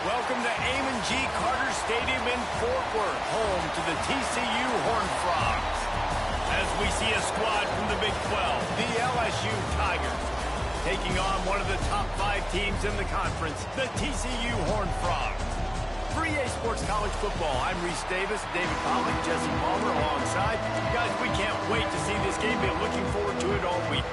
Welcome to Amon G. Carter Stadium in Fort Worth, home to the TCU Horned Frogs. As we see a squad from the Big 12, the LSU Tigers, taking on one of the top 5 teams in the conference, the TCU Horned Frogs. For EA Sports College Football, I'm Reese Davis, David Pollock, Jesse Palmer alongside. Guys, we can't wait to see this game. Been looking forward to it all week.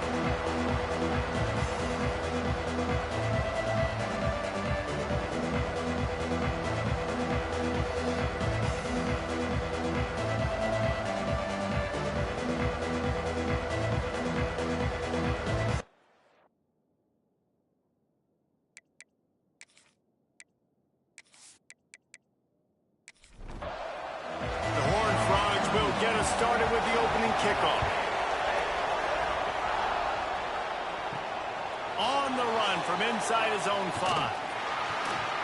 Get us started with the opening kickoff. On the run from inside his own 5.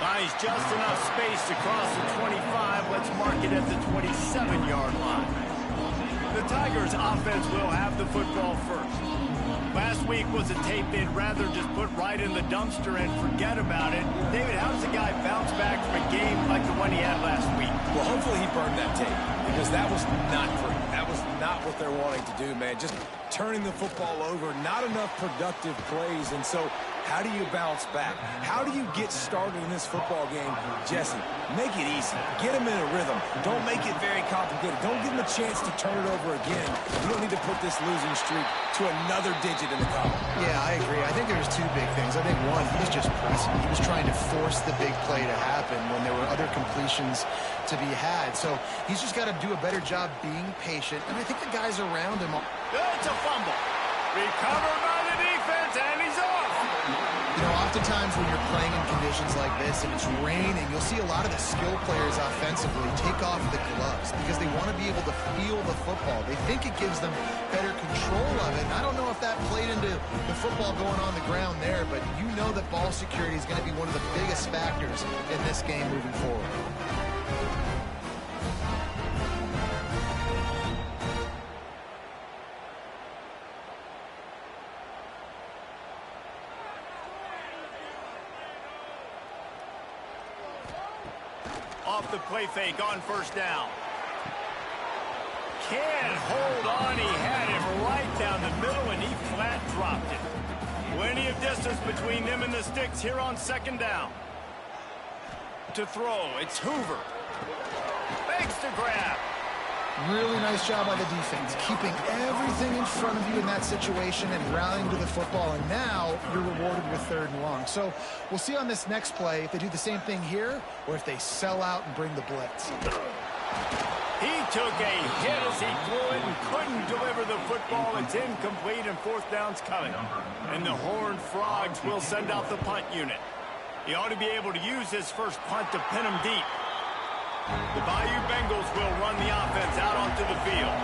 Finds just enough space to cross the 25. Let's mark it at the 27-yard line. The Tigers' offense will have the football first. Last week was a tape they'd rather just put right in the dumpster and forget about it. David, how does a guy bounce back from a game like the one he had last week? Well, hopefully he burned that tape, because that was not pretty. That was not what they're wanting to do, man. Just turning the football over, not enough productive plays. And so how do you bounce back? How do you get started in this football game? Jesse, make it easy. Get him in a rhythm. Don't make it very complicated. Don't give him a chance to turn it over again. You don't need to put this losing streak to another digit in the column. Yeah, I agree. I think there's 2 big things. I think one, he was just pressing. He was trying to force the big play to happen when there were other completions to be had. So he's just got to do a better job being patient. And I think the guys around him... It's a fumble. Recovered by the defense, and he's off. You know, oftentimes when you're playing in conditions like this, if it's raining, you'll see a lot of the skill players offensively take off the gloves because they want to be able to feel the football. They think it gives them better control of it. And I don't know if that played into the football going on the ground there, but you know that ball security is going to be one of the biggest factors in this game moving forward. Off the play fake on first down. Can't hold on. He had him right down the middle, and he flat dropped it. Plenty of distance between him and the sticks here on second down. To throw, it's Hoover. Fakes to grab. Really nice job by the defense, keeping everything in front of you in that situation and rallying to the football. And now you're rewarded with 3rd and long. So we'll see on this next play if they do the same thing here or if they sell out and bring the blitz. He took a hit as he threw it and couldn't deliver the football. It's incomplete and 4th down's coming. And the Horned Frogs will send out the punt unit. He ought to be able to use his first punt to pin him deep. The Bayou Bengals will run the offense out onto the field.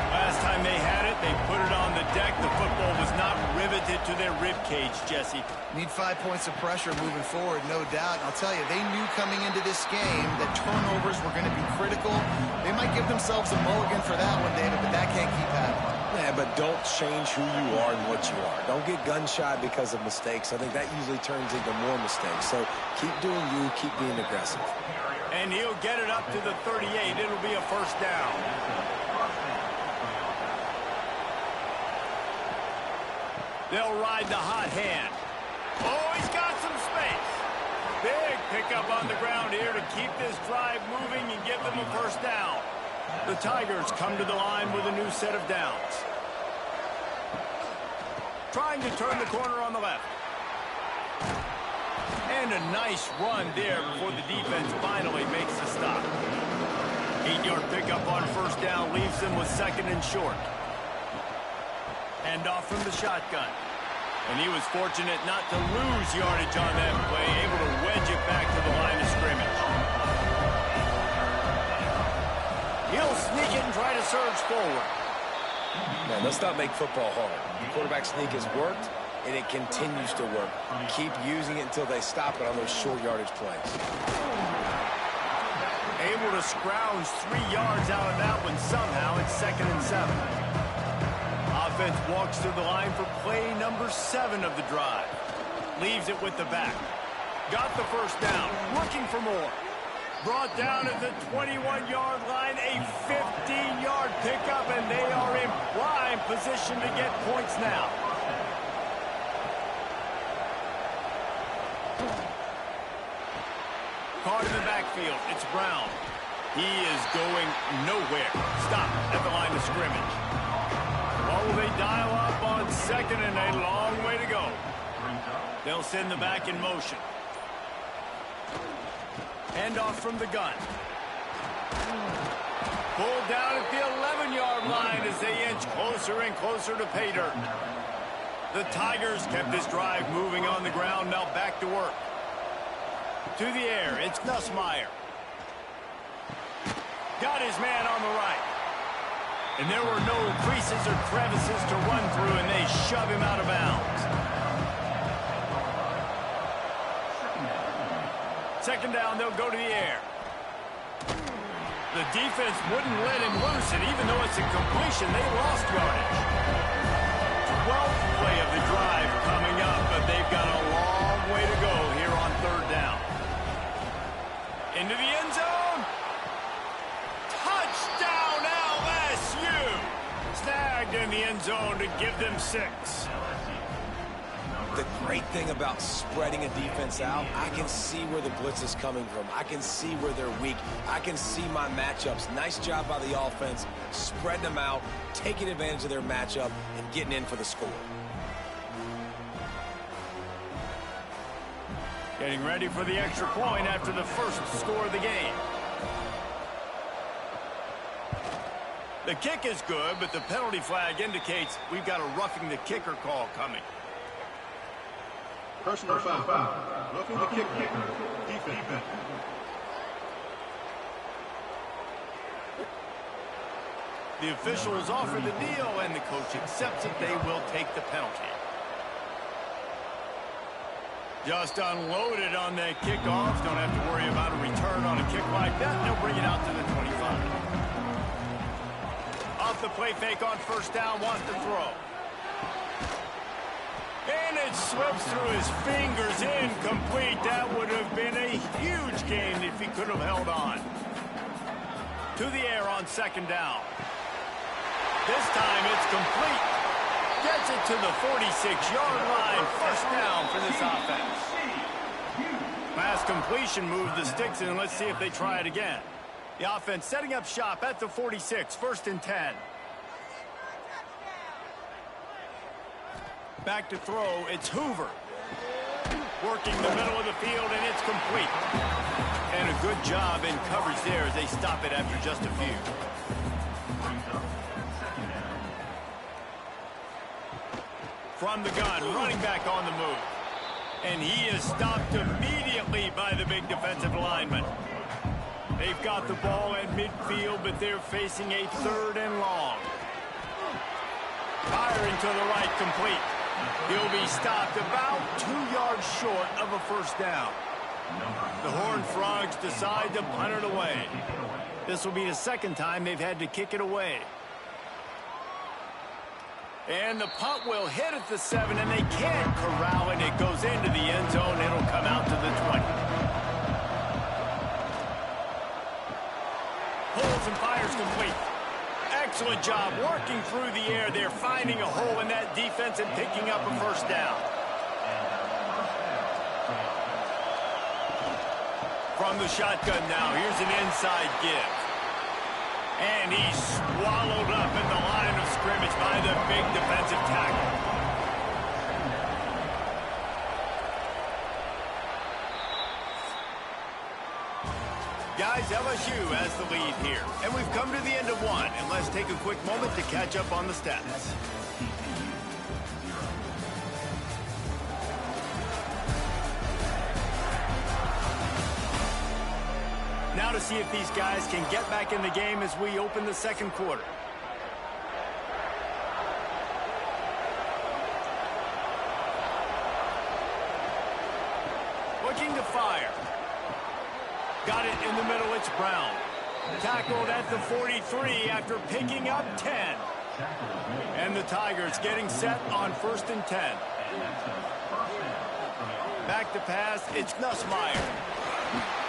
Last time they had it, they put it on the deck. The football was not riveted to their rib cage, Jesse. Need 5 points of pressure moving forward, no doubt. And I'll tell you, they knew coming into this game that turnovers were going to be critical. They might give themselves a mulligan for that one, David, but that can't keep happening. Yeah, but don't change who you are and what you are. Don't get gun-shy because of mistakes. I think that usually turns into more mistakes. So keep doing you, keep being aggressive. And he'll get it up to the 38. It'll be a 1st down. They'll ride the hot hand. Oh, he's got some space. Big pickup on the ground here to keep this drive moving and give them a 1st down. The Tigers come to the line with a new set of downs. Trying to turn the corner on the left. And a nice run there before the defense finally makes the stop. 8-yard pickup on 1st down leaves them with 2nd and short. Hand off from the shotgun. And he was fortunate not to lose yardage on that play, able to wedge it back to the line of scrimmage. He'll sneak it and try to surge forward. Man, let's not make football hard. The quarterback sneak has worked, and it continues to work. Keep using it until they stop it on those short yardage plays. Able to scrounge 3 yards out of that one somehow. It's 2nd and 7. Offense walks through the line for play number 7 of the drive. Leaves it with the back. Got the first down. Looking for more. Brought down at the 21-yard line. A 15-yard pickup, and they are in prime position to get points now. Caught in the backfield. It's Brown. He is going nowhere. Stop at the line of scrimmage. What will they dial up on second and a long way to go? They'll send the back in motion. Handoff from the gun. Pulled down at the 11-yard line as they inch closer and closer to pay dirt. The Tigers kept this drive moving on the ground. Now back to work. To the air, it's Nussmeier. Got his man on the right. And there were no creases or crevices to run through, and they shove him out of bounds. Second down, they'll go to the air. The defense wouldn't let him loose, and even though it's a completion, they lost yardage. 12th play of the drive coming up, but they've got a long way to go here on third down. Into the end zone. Touchdown, LSU. Snagged in the end zone to give them 6. The great thing about spreading a defense out, I can see where the blitz is coming from. I can see where they're weak. I can see my matchups. Nice job by the offense, spreading them out, taking advantage of their matchup, and getting in for the score. Getting ready for the extra point after the first score of the game. The kick is good, but the penalty flag indicates we've got a roughing the kicker call coming. Personal foul. Roughing the kicker. Defense. The officials offer the deal, and the coach accepts it. They will take the penalty. Just unloaded on that kickoff. Don't have to worry about a return on a kick like that. They'll bring it out to the 25. Off the play fake on first down, wants to throw. And it slips through his fingers, incomplete. That would have been a huge gain if he could have held on. To the air on second down. This time it's complete. Gets it to the 46-yard line. First down for this offense. Pass completion moved the sticks in. Let's see if they try it again. The offense setting up shop at the 46. First and 10. Back to throw. It's Hoover. Working the middle of the field, and it's complete. And a good job in coverage there as they stop it after just a few. From the gun, running back on the move. And he is stopped immediately by the big defensive lineman. They've got the ball at midfield, but they're facing a third and long. Firing to the right, complete. He'll be stopped about 2 yards short of a first down. The Horned Frogs decide to punt it away. This will be the second time they've had to kick it away. And the punt will hit at the 7, and they can't corral it. It goes into the end zone. It'll come out to the 20. Pulls and fires complete. Excellent job working through the air. They're finding a hole in that defense and picking up a first down. From the shotgun now, here's an inside give. And he's swallowed up in the line of scrimmage by the big defensive tackle. Guys, LSU has the lead here. And we've come to the end of one. And let's take a quick moment to catch up on the stats. Now to see if these guys can get back in the game as we open the second quarter. Looking to fire. Got it in the middle, it's Brown. Tackled at the 43 after picking up 10. And the Tigers getting set on first and 10. Back to pass, it's Nussmeier.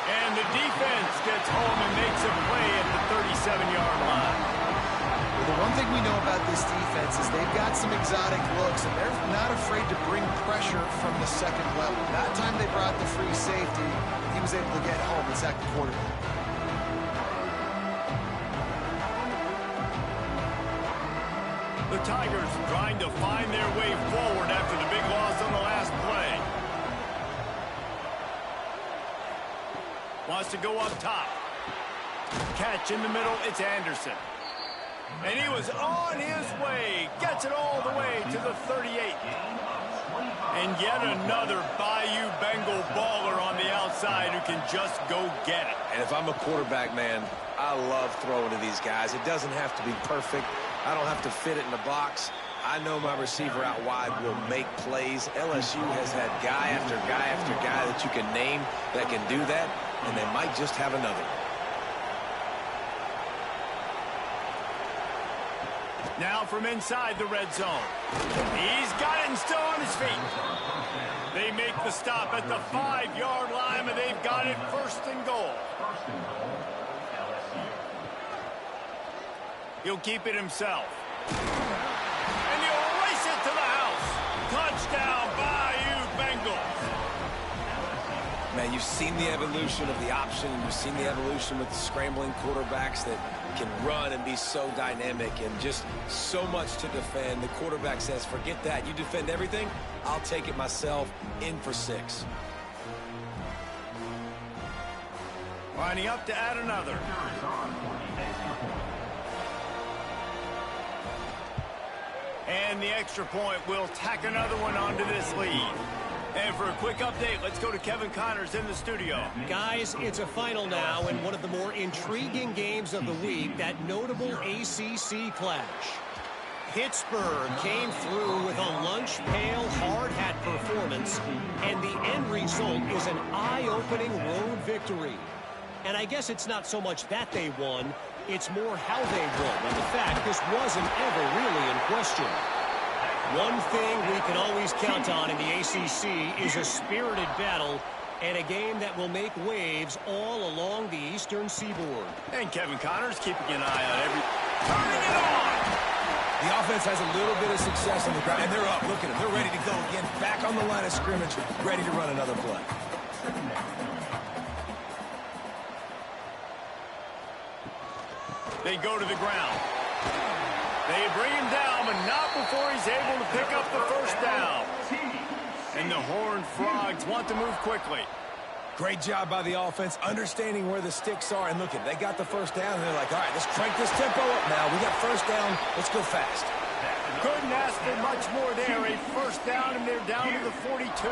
And the defense gets home and makes a play at the 37-yard line. Well, the one thing we know about this defense is they've got some exotic looks, and they're not afraid to bring pressure from the second level. That time they brought the free safety, he was able to get home and sack the quarterback. The Tigers trying to find their way forward after the big loss on the last play. Wants to go up top. Catch in the middle, it's Anderson. And he was on his way. Gets it all the way to the 38. And yet another Bayou Bengal baller on the outside who can just go get it. And if I'm a quarterback, man, I love throwing to these guys. It doesn't have to be perfect. I don't have to fit it in the box. I know my receiver out wide will make plays. LSU has had guy after guy after guy that you can name that can do that, and they might just have another. Now from inside the red zone. He's got it and still on his feet. They make the stop at the 5-yard line, and they've got it first and goal. He'll keep it himself. And he'll race it to the house. Touchdown, Bayou Bengals. Man, you've seen the evolution of the option. You've seen the evolution with the scrambling quarterbacks that can run and be so dynamic and just so much to defend. The quarterback says, forget that. You defend everything, I'll take it myself. In for 6. Lining up to add another. And the extra point will tack another one onto this lead. And for a quick update, let's go to Kevin Connors in the studio. Guys, it's a final now in one of the more intriguing games of the week, that notable ACC clash. Pittsburgh came through with a lunch pail hard hat performance, and the end result is an eye-opening road victory. And I guess it's not so much that they won, it's more how they won. And the fact this wasn't ever really in question. One thing we can always count on in the ACC is a spirited battle and a game that will make waves all along the Eastern Seaboard. And Kevin Connors keeping an eye on every... Turning it on! The offense has a little bit of success on the ground, and they're up. Look at them. They're ready to go again. Back on the line of scrimmage, ready to run another play. They go to the ground. They bring him down, but not before he's able to pick up the first down. And the Horned Frogs want to move quickly. Great job by the offense, understanding where the sticks are. And look, they got the first down, and they're like, all right, let's crank this tempo up now. We got first down. Let's go fast. Couldn't ask for much more there. A first down, and they're down to the 42.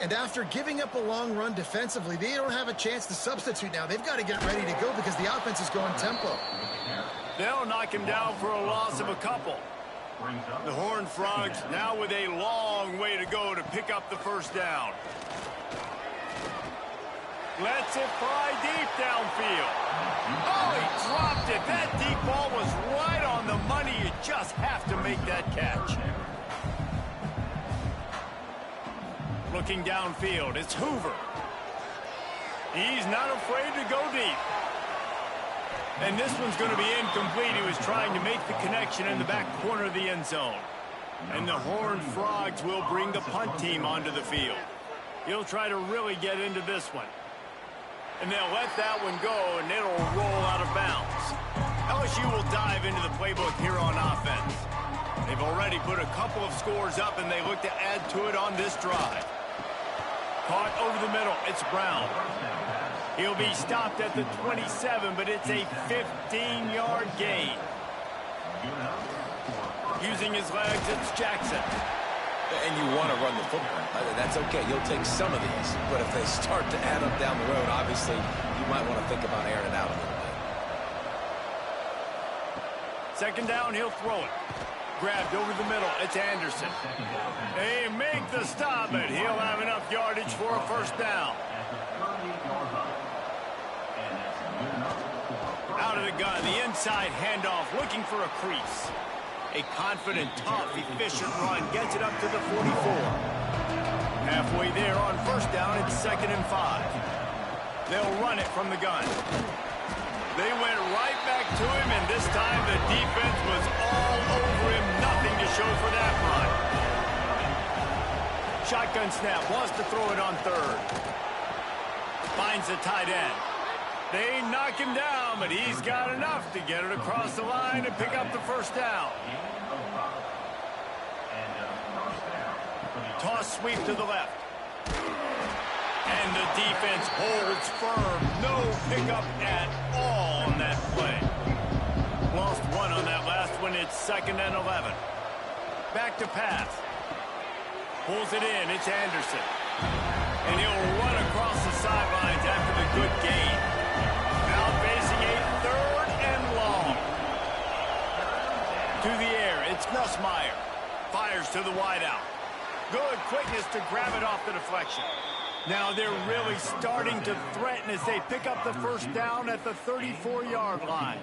And after giving up a long run defensively, they don't have a chance to substitute now. They've got to get ready to go because the offense is going tempo. They'll knock him down for a loss of a couple. The Horned Frogs now with a long way to go to pick up the first down. Lets it fly deep downfield. Oh, he dropped it. That deep ball was right on the money. You just have to make that catch. Looking downfield, it's Hoover. He's not afraid to go deep. And this one's going to be incomplete. He was trying to make the connection in the back corner of the end zone. And the Horned Frogs will bring the punt team onto the field. He'll try to really get into this one. And they'll let that one go, and it'll roll out of bounds. LSU will dive into the playbook here on offense. They've already put a couple of scores up, and they look to add to it on this drive. Caught over the middle. It's Brown. He'll be stopped at the 27, but it's a 15-yard gain. Using his legs, it's Jackson. And you want to run the football. That's okay. You'll take some of these. But if they start to add up down the road, obviously, you might want to think about airing it out a little bit. Second down, he'll throw it. Grabbed over the middle, it's Anderson. They make the stop, but he'll have enough yardage for a first down. Out of the gun, the inside handoff, looking for a crease. A confident, tough, efficient run gets it up to the 44. Halfway there on first down, it's 2nd and 5. They'll run it from the gun. They went right back to him, and this time the defense was all over him. Nothing to show for that run. Shotgun snap, wants to throw it on 3rd. Finds the tight end. They knock him down, but he's got enough to get it across the line and pick up the first down. Toss sweep to the left. And the defense holds firm. No pickup at all on that play. Lost 1 on that last one. It's 2nd and 11. Back to pass. Pulls it in. It's Anderson. And he'll run across the sidelines after the good gain. Now facing a 3rd and long. To the air. It's Nussmeier. Fires to the wideout. Good quickness to grab it off the deflection. Now they're really starting to threaten as they pick up the first down at the 34-yard line.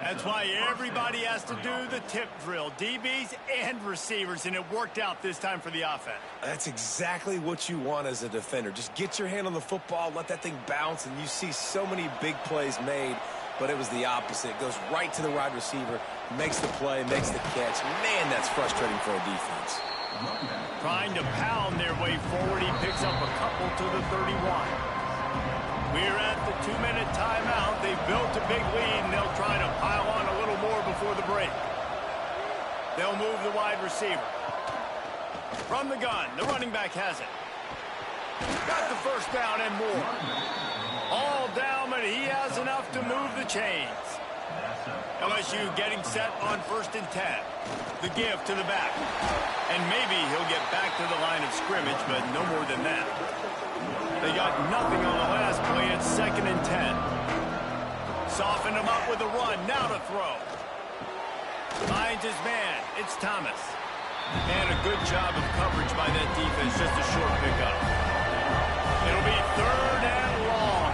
That's why everybody has to do the tip drill, DBs and receivers, and it worked out this time for the offense. That's exactly what you want as a defender. Just get your hand on the football, let that thing bounce, and you see so many big plays made, but it was the opposite. It goes right to the wide receiver, makes the play, makes the catch. Man, that's frustrating for a defense. Trying to pound their way forward, he picks up a couple to the 31. We're at the 2-minute timeout. They've built a big lead, and they'll try to pile on a little more before the break. They'll move the wide receiver. From the gun, the running back has it. Got the first down and more. All down, but he has enough to move the chains. LSU getting set on 1st and 10. The give to the back. And maybe he'll get back to the line of scrimmage, but no more than that. They got nothing on the last play. It's 2nd and 10. Soften him up with a run. Now to throw. Finds his man. It's Thomas. And a good job of coverage by that defense. Just a short pickup. It'll be 3rd and long.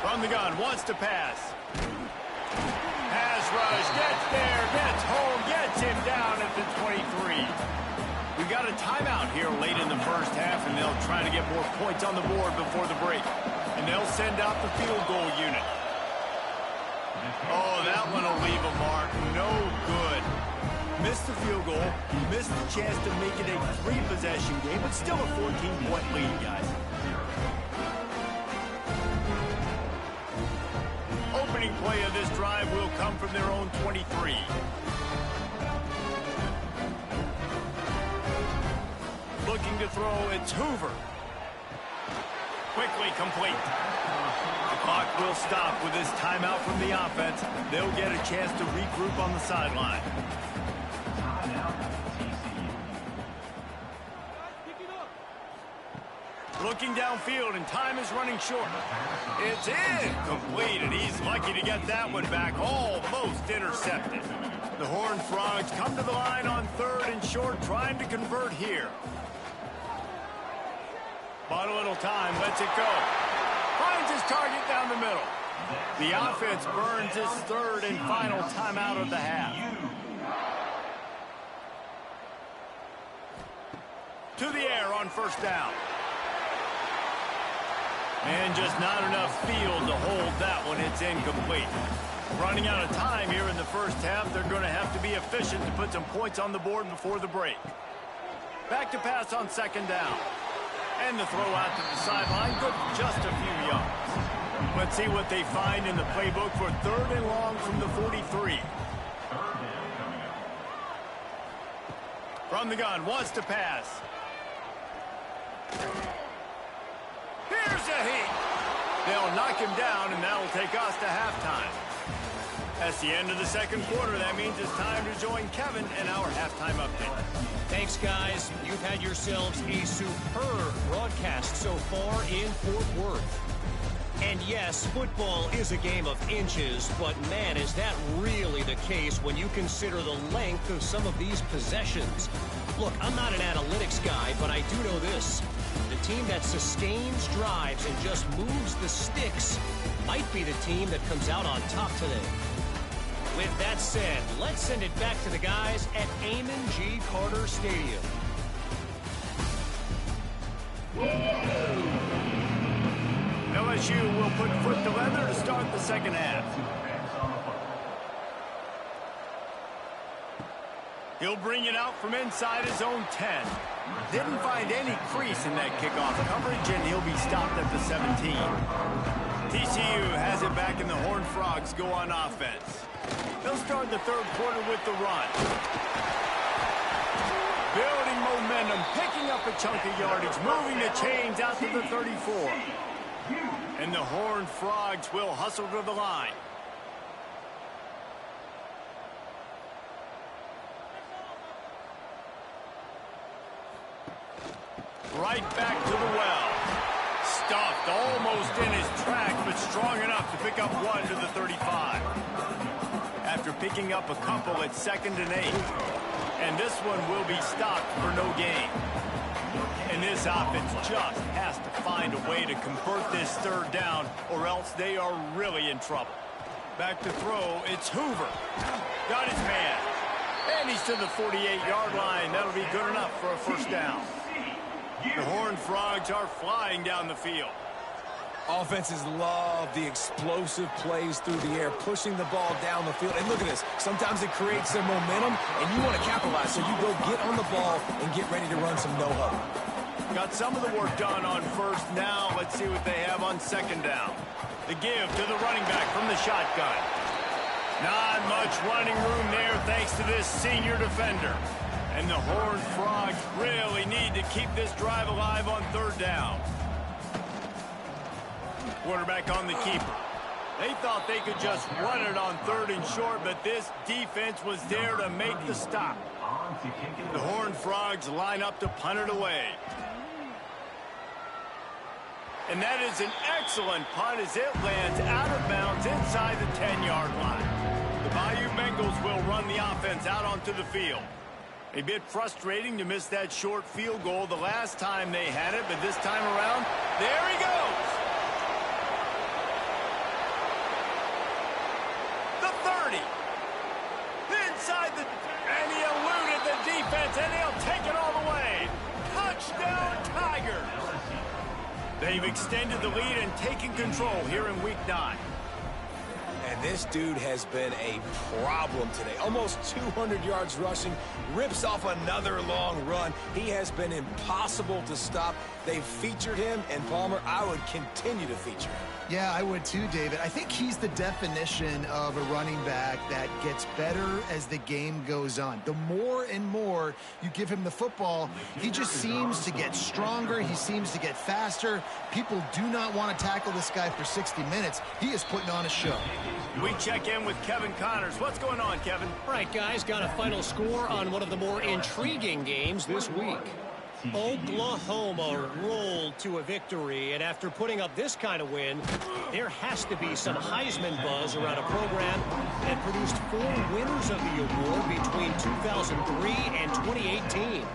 From the gun. Wants to pass. Pass rush. Gets there. Gets home. Gets him down at the 23. We got a timeout here late in the first half, and they'll try to get more points on the board before the break. And they'll send out the field goal unit. Oh, that one will leave a mark. No good. Missed the field goal. Missed the chance to make it a 3-possession game, but still a 14-point lead, guys. Opening play of this drive will come from their own 23. Looking to throw, it's Hoover. Quickly complete. The clock will stop with this timeout from the offense. They'll get a chance to regroup on the sideline. Looking downfield, and time is running short. It's incomplete, and he's lucky to get that one back. Almost intercepted. The Horned Frogs come to the line on 3rd and short, trying to convert here. Bought a little time, lets it go. Finds his target down the middle. The offense burns his 3rd and final timeout of the half. To the air on first down. And just not enough field to hold that one. It's incomplete. Running out of time here in the first half. They're going to have to be efficient to put some points on the board before the break. Back to pass on 2nd down. And the throw out to the sideline, good for just a few yards. Let's see what they find in the playbook for 3rd and long from the 43. From the gun, wants to pass. Here's a heat. They'll knock him down, and that'll take us to halftime. That's the end of the 2nd quarter. That means it's time to join Kevin and our halftime update. Thanks, guys. You've had yourselves a superb broadcast so far in Fort Worth. And yes, football is a game of inches, but man, is that really the case when you consider the length of some of these possessions. Look, I'm not an analytics guy, but I do know this. The team that sustains drives and just moves the sticks might be the team that comes out on top today. With that said, let's send it back to the guys at Amon G. Carter Stadium. LSU will put foot to leather to start the second half. He'll bring it out from inside his own 10. Didn't find any crease in that kickoff coverage, and he'll be stopped at the 17. TCU has it back, and the Horned Frogs go on offense. They'll start the third quarter with the run. Building momentum, picking up a chunk of yardage, moving the chains out to the 34. And the Horned Frogs will hustle to the line. Right back to the well. Stuffed almost in his track, but strong enough to pick up one to the 35. After picking up a couple at 2nd and 8. And this one will be stopped for no gain. And this offense just has to find a way to convert this third down, or else they are really in trouble. Back to throw, it's Hoover. Got his man. And he's to the 48-yard line. That'll be good enough for a first down. The Horned Frogs are flying down the field. Offenses love the explosive plays through the air, pushing the ball down the field. And look at this. Sometimes it creates some momentum, and you want to capitalize. So you go get on the ball and get ready to run some no-huddle. Got some of the work done on first. Now let's see what they have on second down. The give to the running back from the shotgun. Not much running room there thanks to this senior defender. And the Horned Frogs really need to keep this drive alive on third down. Quarterback on the keeper. They thought they could just run it on 3rd and short, but this defense was there to make the stop. The Horned Frogs line up to punt it away. And that is an excellent punt as it lands out of bounds inside the 10-yard line. The Bayou Bengals will run the offense out onto the field. A bit frustrating to miss that short field goal the last time they had it, but this time around, there he goes. The 30. Inside the, and he eluded the defense, and he'll take it all the way. Touchdown, Tigers. They've extended the lead and taken control here in Week 9. And this dude has been a problem today. Almost 200 yards rushing, rips off another long run. He has been impossible to stop. They've featured him, and Palmer, I would continue to feature him. Yeah, I would too, David. I think he's the definition of a running back that gets better as the game goes on. The more and more you give him the football, he just seems to get stronger. He seems to get faster. People do not want to tackle this guy for 60 minutes. He is putting on a show. We check in with Kevin Connors. What's going on, Kevin? All right, guys, got a final score on one of the more intriguing games this week. Oklahoma rolled to a victory, and after putting up this kind of win, there has to be some Heisman buzz around a program that produced 4 winners of the award between 2003 and 2018.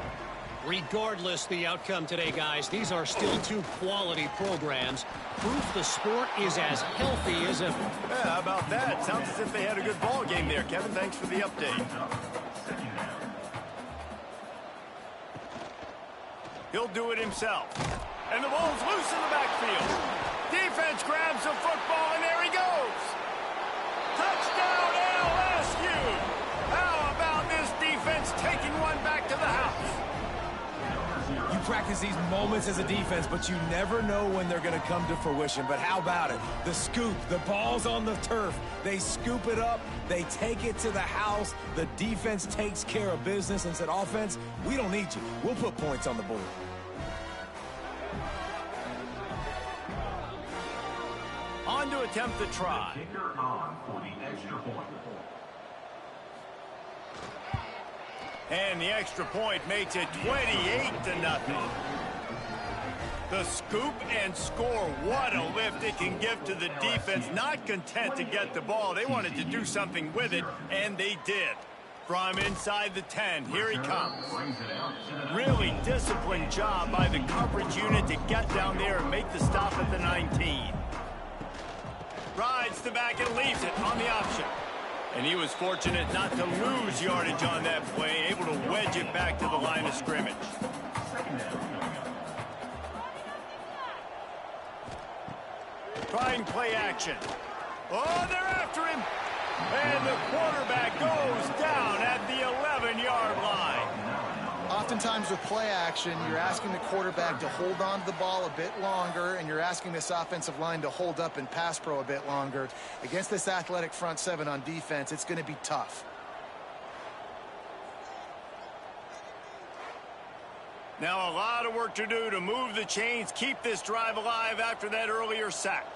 Regardless the outcome today, guys, these are still 2 quality programs. Proof the sport is as healthy as ever. Yeah, how about that? Sounds as if they had a good ball game there, Kevin. Thanks for the update. He'll do it himself. And the ball's loose in the backfield. Defense grabs the football, and there he goes. Touchdown, LSU. How about this defense taking one back to the house? You practice these moments as a defense, but you never know when they're going to come to fruition. But how about it? The scoop, the ball's on the turf. They scoop it up. They take it to the house. The defense takes care of business and said, offense, we don't need you. We'll put points on the board. On to attempt the try. Kicker on for the extra point. And the extra point makes it 28-0. The scoop and score. What a lift it can give to the defense. Not content to get the ball. They wanted to do something with it, and they did. From inside the 10, here he comes. Really disciplined job by the coverage unit to get down there and make the stop at the 19. Rides the back and leaves it on the option. And he was fortunate not to lose yardage on that play, able to wedge it back to the line of scrimmage. Trying play action. Oh, they're after him. And the quarterback goes down at the 11-yard line. Oftentimes with play action, you're asking the quarterback to hold on to the ball a bit longer, and you're asking this offensive line to hold up in pass pro a bit longer. Against this athletic front seven on defense, it's going to be tough. Now a lot of work to do to move the chains, keep this drive alive after that earlier sack.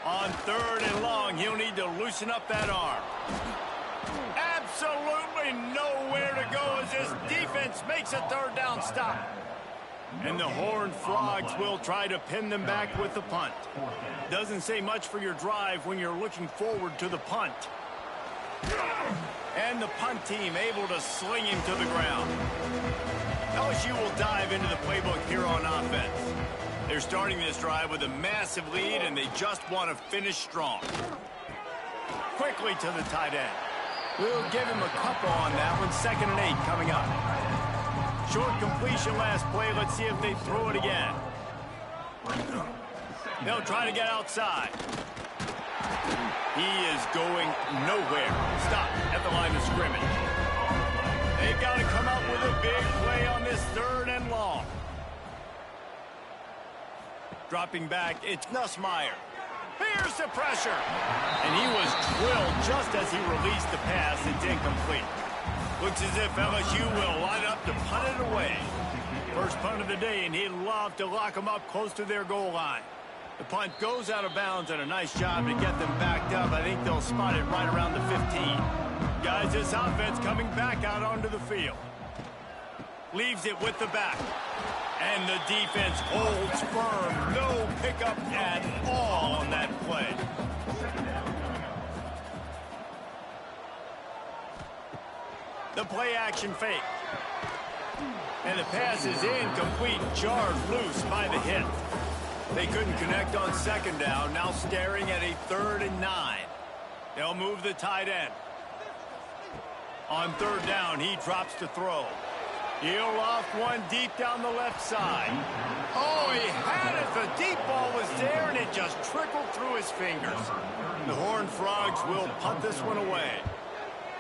On 3rd and long, he'll need to loosen up that arm. Absolutely nowhere to go as this defense makes a 3rd down stop. And the Horned Frogs will try to pin them back with the punt. Doesn't say much for your drive when you're looking forward to the punt. And the punt team able to sling him to the ground. LSU will dive into the playbook here on offense. They're starting this drive with a massive lead, and they just want to finish strong. Quickly to the tight end. We'll give him a couple on that one. 2nd and 8 coming up. Short completion last play. Let's see if they throw it again. They'll try to get outside. He is going nowhere. Stop at the line of scrimmage. They've got to come up with a big play on this 3rd and long. Dropping back, it's Nussmeier. Here's the pressure. And he was drilled just as he released the pass. It's incomplete. Looks as if LSU will line up to punt it away. First punt of the day, and he'd love to lock them up close to their goal line. The punt goes out of bounds, and a nice job to get them backed up. I think they'll spot it right around the 15. Guys, this offense coming back out onto the field. Leaves it with the back. And the defense holds firm. No pickup at all on that play. The play action fake. And the pass is incomplete, jarred loose by the hit. They couldn't connect on 2nd down, now staring at a 3rd and 9. They'll move the tight end. On 3rd down, he drops to throw. He'll loft one deep down the left side. Oh, he had it. The deep ball was there, and it just trickled through his fingers. The Horned Frogs will punt this one away.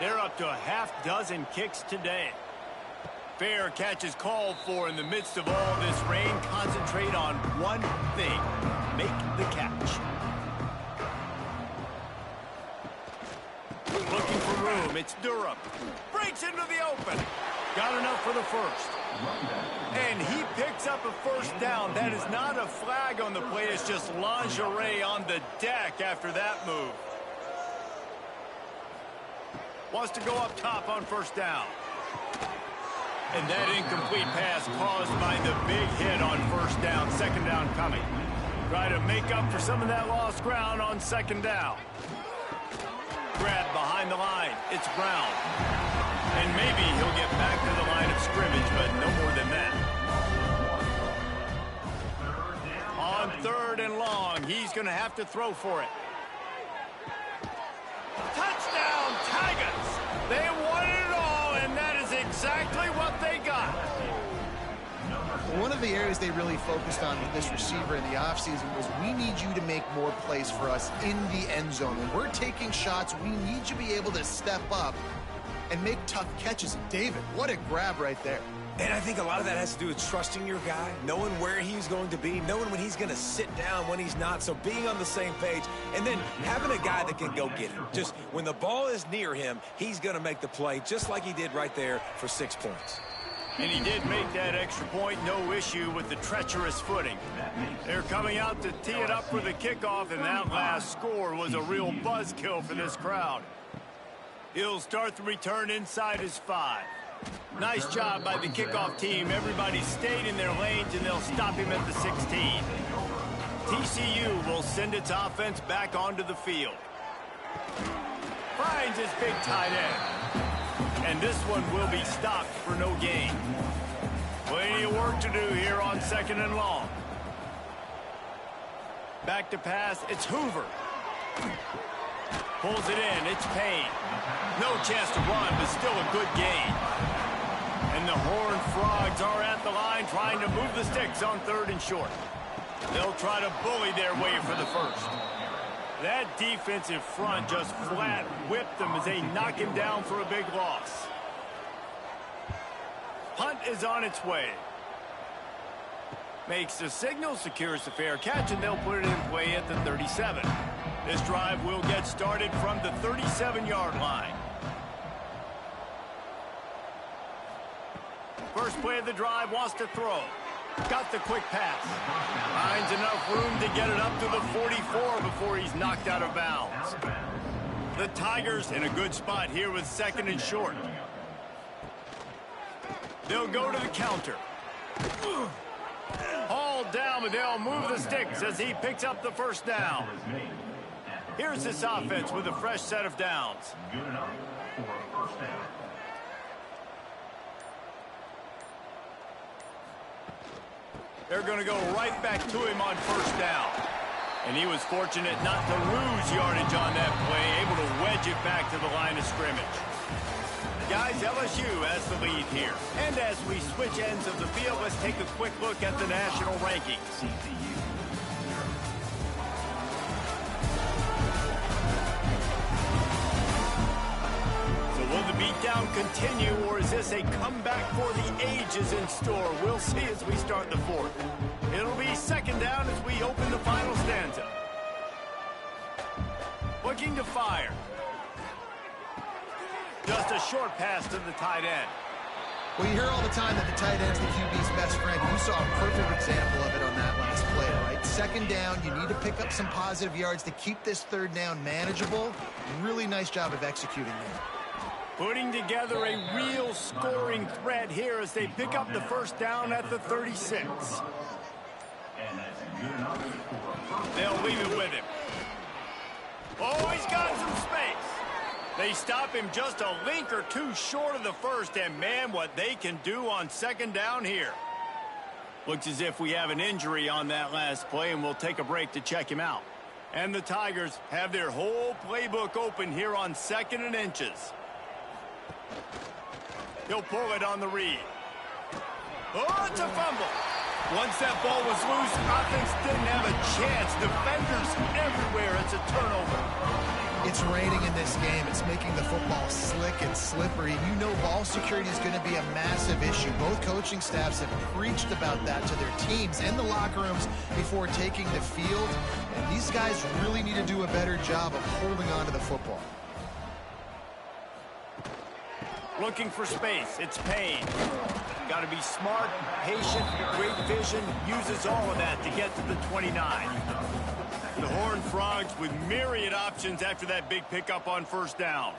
They're up to a half-dozen kicks today. Fair catch is called for in the midst of all this rain. Concentrate on one thing. Make the catch. Looking for room. It's Durham. Breaks into the open. Got enough for the first. And he picks up a 1st down. That is not a flag on the play. It's just lingerie on the deck after that move. Wants to go up top on 1st down. And that incomplete pass caused by the big hit on 1st down. 2nd down coming. Try to make up for some of that lost ground on 2nd down. Grab behind the line. It's Brown. And maybe he'll get back to the line of scrimmage, but no more than that. On 3rd and long, he's going to have to throw for it. Touchdown, Tigers! They wanted it all, and that is exactly what they got. One of the areas they really focused on with this receiver in the offseason was we need you to make more plays for us in the end zone. When we're taking shots, we need you to be able to step up and make tough catches. And David, what a grab right there. And I think a lot of that has to do with trusting your guy, knowing where he's going to be, knowing when he's going to sit down, when he's not, so being on the same page, and then having a guy that can go get him. Just when the ball is near him, he's going to make the play, just like he did right there for 6 points. And he did make that extra point, no issue with the treacherous footing. They're coming out to tee it up for the kickoff, and that last score was a real buzzkill for this crowd. He'll start the return inside his 5. Nice job by the kickoff team. Everybody stayed in their lanes, and they'll stop him at the 16. TCU will send its offense back onto the field. Finds his big tight end. And this one will be stopped for no gain. Plenty of work to do here on 2nd and long. Back to pass, it's Hoover. Pulls it in. It's Payne. No chance to run, but still a good gain. And the Horned Frogs are at the line trying to move the sticks on 3rd and short. They'll try to bully their way for the first. That defensive front just flat whipped them as they knock him down for a big loss. Punt is on its way. Makes the signal, secures the fair catch, and they'll put it in play at the 37. This drive will get started from the 37-yard line. First play of the drive, wants to throw. Got the quick pass. Finds enough room to get it up to the 44 before he's knocked out of bounds. The Tigers in a good spot here with 2nd and short. They'll go to the counter. Hauled down, but they'll move the sticks as he picks up the first down. Here's this offense with a fresh set of downs. Good enough for a first down. They're going to go right back to him on first down. And he was fortunate not to lose yardage on that play, able to wedge it back to the line of scrimmage. Guys, LSU has the lead here. And as we switch ends of the field, let's take a quick look at the national rankings. Will the beatdown continue, or is this a comeback for the ages in store? We'll see as we start the 4th. It'll be 2nd down as we open the final stanza. Looking to fire. Just a short pass to the tight end. Well, you hear all the time that the tight end's the QB's best friend. You saw a perfect example of it on that last play, right? 2nd down, you need to pick up some positive yards to keep this 3rd down manageable. Really nice job of executing there. Putting together a real scoring threat here as they pick up the first down at the 36. They'll leave it with him. Oh, he's got some space. They stop him just a link or two short of the first, and man, what they can do on 2nd down here. Looks as if we have an injury on that last play, and we'll take a break to check him out. And the Tigers have their whole playbook open here on 2nd and inches. He'll pull it on the read. Oh, it's a fumble. Once that ball was loose, offense didn't have a chance. Defenders everywhere. It's a turnover. It's raining in this game. It's making the football slick and slippery. You know ball security is going to be a massive issue. Both coaching staffs have preached about that to their teams and the locker rooms before taking the field. And these guys really need to do a better job of holding on to the football. Looking for space. It's Payne. Got to be smart, patient, great vision. Uses all of that to get to the 29. The Horned Frogs with myriad options after that big pickup on first down.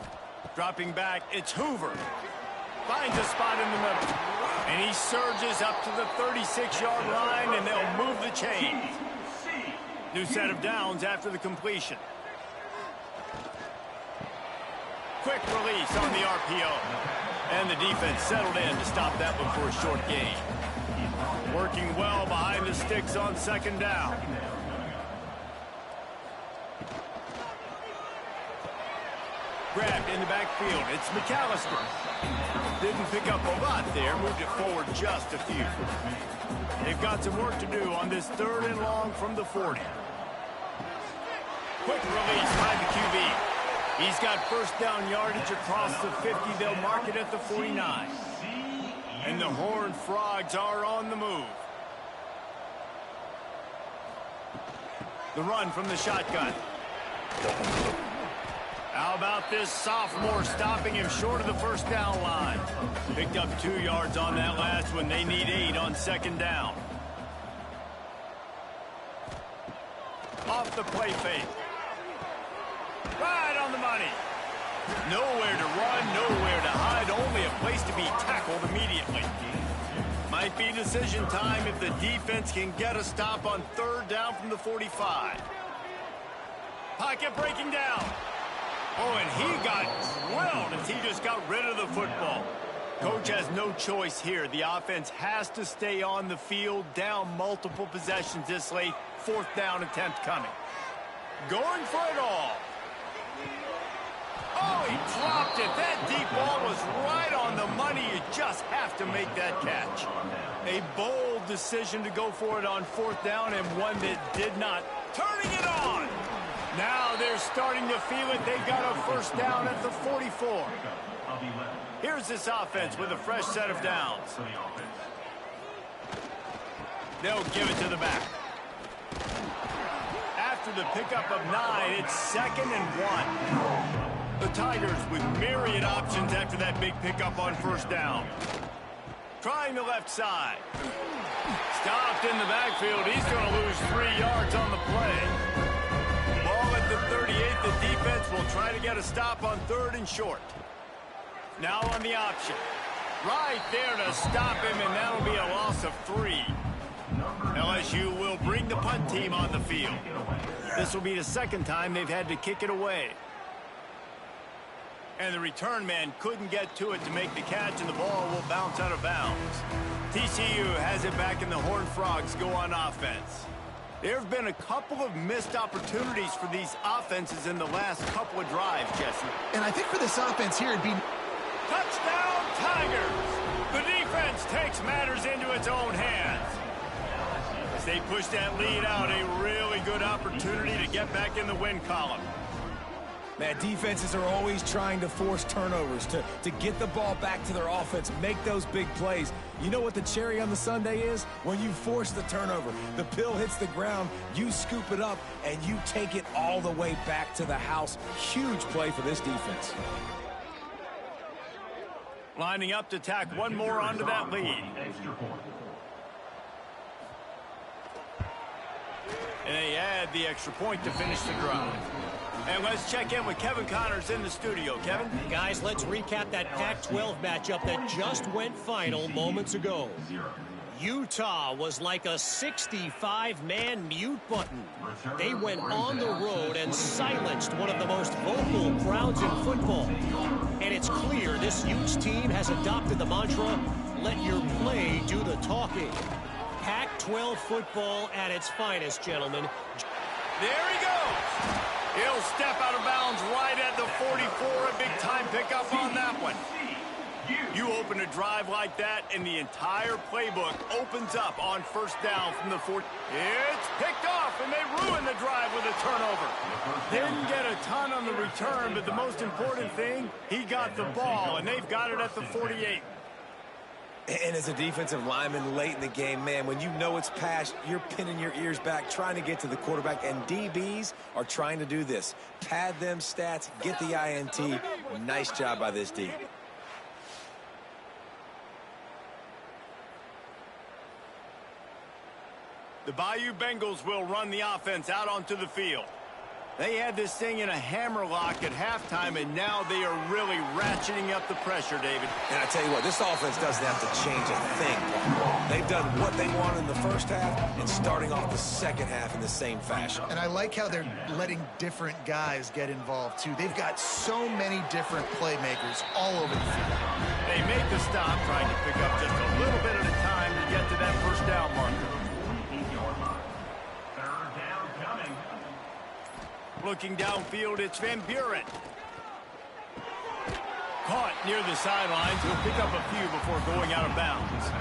Dropping back, it's Hoover. Finds a spot in the middle. And he surges up to the 36-yard line, and they'll move the chains. New set of downs after the completion. Quick release on the RPO. And the defense settled in to stop that one for a short gain. Working well behind the sticks on 2nd down. Grabbed in the backfield. It's McAllister. Didn't pick up a lot there. Moved it forward just a few. They've got some work to do on this 3rd and long from the 40. Quick release by the QB. He's got first down yardage across the 50. They'll mark it at the 49. And the Horned Frogs are on the move. The run from the shotgun. How about this sophomore stopping him short of the first down line? Picked up 2 yards on that last one. They need 8 on 2nd down. Off the play fake. Right on the money. Nowhere to run, nowhere to hide, only a place to be tackled immediately. Might be decision time if the defense can get a stop on 3rd down from the 45. Pocket breaking down. Oh, and he got drilled as he just got rid of the football. Coach has no choice here. The offense has to stay on the field, down multiple possessions this late. 4th down attempt coming. Going for it all. Oh, he dropped it. That deep ball was right on the money. You just have to make that catch. A bold decision to go for it on 4th down, and one that did not. Turning it on. Now they're starting to feel it. They've got a 1st down at the 44. Here's this offense with a fresh set of downs. They'll give it to the back. After the pickup of 9, it's 2nd and 1. The Tigers with myriad options after that big pickup on 1st down. Trying the left side. Stopped in the backfield. He's going to lose 3 yards on the play. Ball at the 38. The defense will try to get a stop on 3rd and short. Now on the option. Right there to stop him, and that'll be a loss of 3. LSU will bring the punt team on the field. This will be the 2nd time they've had to kick it away. And the return man couldn't get to it to make the catch, and the ball will bounce out of bounds. TCU has it back, and the Horned Frogs go on offense. There have been a couple of missed opportunities for these offenses in the last couple of drives, Jesse. And I think for this offense here, it'd be... Touchdown, Tigers! The defense takes matters into its own hands. As they push that lead out, a really good opportunity to get back in the win column. Man, defenses are always trying to force turnovers to get the ball back to their offense, make those big plays. You know what the cherry on the sundae is? When you force the turnover, the pill hits the ground, you scoop it up, and you take it all the way back to the house. Huge play for this defense. Lining up to tack one more onto that lead. And they add the extra point to finish the drive. And let's check in with Kevin Connors in the studio. Kevin? Guys, let's recap that Pac-12 matchup that just went final moments ago. Utah was like a 65-man mute button. They went on the road and silenced one of the most vocal crowds in football. And it's clear this Utes team has adopted the mantra, let your play do the talking. Pac-12 football at its finest, gentlemen. There he goes. He'll step out of bounds right at the 44. A big-time pickup on that one. You open a drive like that, and the entire playbook opens up on 1st down from the 40. It's picked off, and they ruin the drive with a turnover. Didn't get a ton on the return, but the most important thing, he got the ball, and they've got it at the 48. And as a defensive lineman late in the game, man, when you know it's passed, you're pinning your ears back, trying to get to the quarterback, and DBs are trying to do this. Pad them stats, get the INT. Nice job by this D. The Bayou Bengals will run the offense out onto the field. They had this thing in a hammerlock at halftime, and now they are really ratcheting up the pressure, David. And I tell you what, this offense doesn't have to change a thing. They've done what they wanted in the 1st half and starting off the 2nd half in the same fashion. And I like how they're letting different guys get involved, too. They've got so many different playmakers all over the field. They make the stop, trying to pick up just a little bit at a time to get to that 1st down marker. Looking downfield, it's Van Buren. Caught near the sidelines. He'll pick up a few before going out of bounds.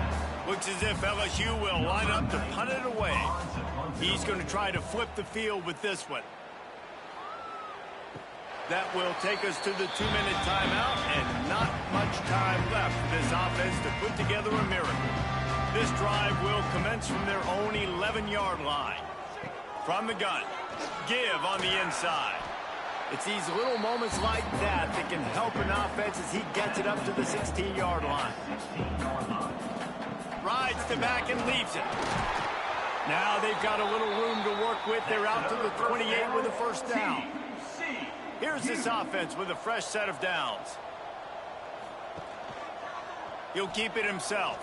Looks as if LSU will line up to punt it away. He's going to try to flip the field with this one. That will take us to the 2-minute timeout, and not much time left for this offense to put together a miracle. This drive will commence from their own 11-yard line. From the gun. Give on the inside. It's these little moments like that that can help an offense as he gets it up to the 16-yard line. Rides the back and leaves it. Now they've got a little room to work with. They're out to the 28 with a 1st down. Here's this offense with a fresh set of downs. He'll keep it himself.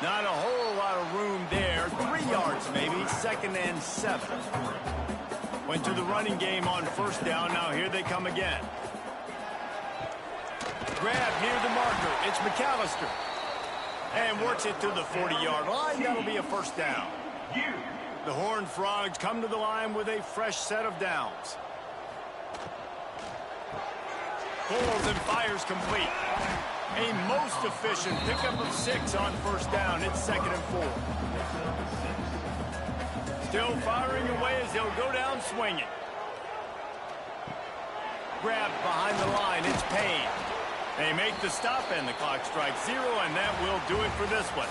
Not a whole lot of room there. 3 yards maybe. 2nd and 7. Went to the running game on 1st down. Now here they come again. Grab near the marker. It's McAllister. And works it to the 40-yard line. That'll be a 1st down. The Horned Frogs come to the line with a fresh set of downs. Pulls and fires complete. A most efficient pickup of 6 on first down. It's 2nd and 4. Still firing away as he'll go down swinging. Grabbed behind the line. It's Payne. They make the stop and the clock strikes 0, and that will do it for this one.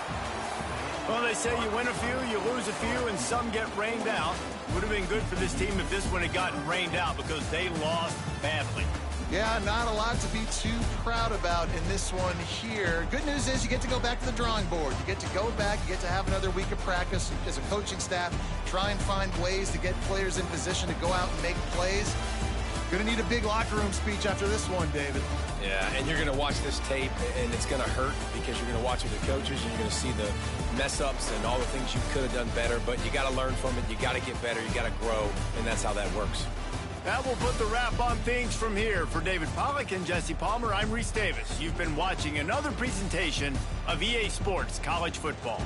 Well, they say you win a few, you lose a few, and some get rained out. Would have been good for this team if this one had gotten rained out because they lost badly. Yeah, not a lot to be too proud about in this one here. Good news is you get to go back to the drawing board. You get to go back, you get to have another week of practice as a coaching staff, try and find ways to get players in position to go out and make plays. Going to need a big locker room speech after this one, David. Yeah, and you're going to watch this tape, and it's going to hurt because you're going to watch with the coaches, and you're going to see the mess-ups and all the things you could have done better, but you got to learn from it. You got to get better. You got to grow, and that's how that works. That will put the wrap on things from here. For David Pollack and Jesse Palmer, I'm Reese Davis. You've been watching another presentation of EA Sports College Football.